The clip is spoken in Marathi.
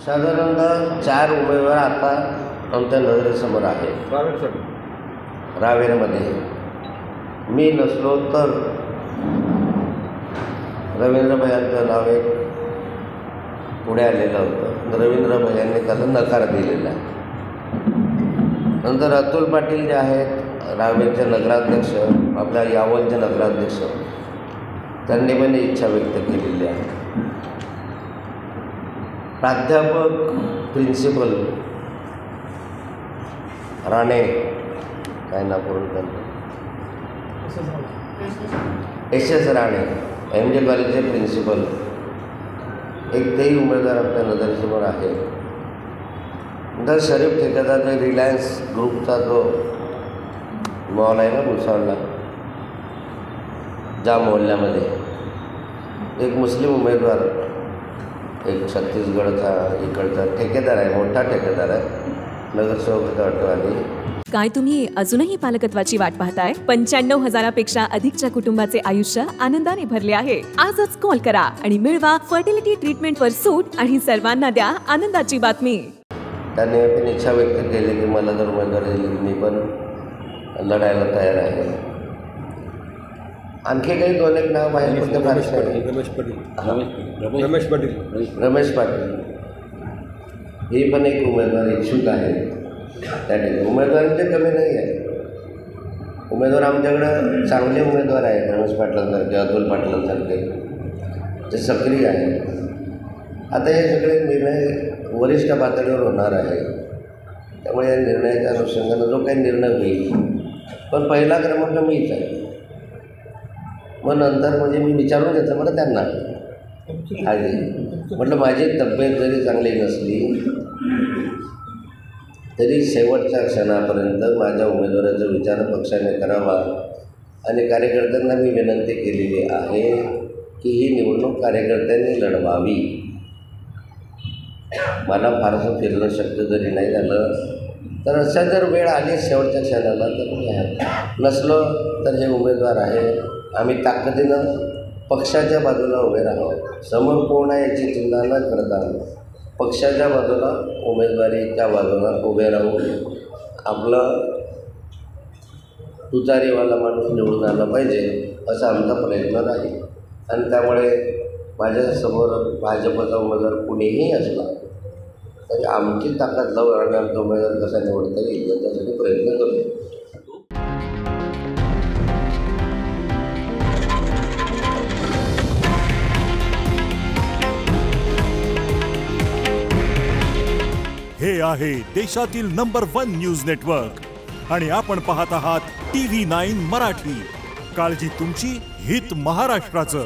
साधारणतः 4 उमेदवार आता आमच्या नजरेसमोर आहेत. रावेरमध्ये मी नसलो तर रवींद्र भैयांचं नाव एक पुढे आलेलं होतं. रवींद्र भैयांनी त्याला नकार दिलेला आहे. नंतर अतुल पाटील जे आहेत रावेरचे नगराध्यक्ष, आपल्या यावलचे नगराध्यक्ष, त्यांनी पण इच्छा व्यक्त केलेली आहे. प्राध्यापक प्रिन्सिपल राणे काय ना करून त्यांचं एस राणे MJ कॉलेजचे प्रिन्सिपल, एक तेही उमेदवार आपल्या नजरेसमोर आहे. नंतर शरीफ ठेकेदार जो रिलायन्स ग्रुपचा जो मॉल आहे ना भुसावळला, ज्या मोहल्ल्यामध्ये एक मुस्लिम उमेदवार, एक छत्तीसगडचा इकडचा ठेकेदार आहे, मोठा ठेकेदार आहे, नगरसेवक वाटतो. आणि काय तुम्ही अजूनही पालकत्वाची वाट पाहताय? 95,000पेक्षा अधिकच्या कुटुंबाचे आयुष्य आनंदाने भरले आहे. आजच कॉल करा आणि मिळवा फर्टिलिटी ट्रीटमेंटवर सूट आणि सर्वांना द्या आनंदाची बातमी. त्याने पण इच्छा व्यक्त केली की मला जर उमेदवारी दिली मी पण लढायला तयार आहे. आणखी काही 2-1 नाव बाहेर फक्त रमेश पाटील ही पण एक उमेदवार इच्छुक आहे. त्या ठिकाणी उमेदवारांचे कमी नाही आहे. उमेदवार आमच्याकडं चांगले उमेदवार आहेत. रमेश पाटलांसारखे, अतुल पाटलांसारखे ते सक्रिय आहेत. आता हे सगळे निर्णय वरिष्ठ पातळीवर होणार आहे. त्यामुळे या निर्णयाच्या अनुषंगानं जो काही निर्णय होईल, पण पहिला क्रमांक मीच आहे. मग नंतर म्हणजे मी विचारून घेतलं बरं त्यांना आधी, म्हटलं माझी तब्येत जरी चांगली नसली तरी शेवटच्या क्षणापर्यंत माझ्या उमेदवाराचा विचार पक्षाने करावा. आणि कार्यकर्त्यांना मी विनंती केलेली आहे की ही निवडणूक कार्यकर्त्यांनी लढवावी. मला फारसं फिरणं शक्य जरी नाही झालं तर अशा जर वेळ आली शेवटच्या क्षणाला तर मी नसलो तर हे उमेदवार आहे. आम्ही ताकदीनं पक्षाच्या बाजूला उभे राहू. समोर कोण आहे याची चिंता न करता पक्षाच्या बाजूला, उमेदवारीच्या बाजूला उभे राहू. आपलं तुतारीवाला माणूस निवडून आला पाहिजे असा आमचा प्रयत्न राहील. आणि त्यामुळे माझ्यासमोर भाजपचा उमेदवार कुणीही असला तरी आमची ताकद लावू आणि आमचा उमेदवार कसा निवडता येईल याच्यासाठी प्रयत्न करू. हे आहे देशातील नंबर 1 न्यूज नेटवर्क आणि आपण पाहत आहात TV9 मराठी. काळजी तुमची, हित महाराष्ट्राचं.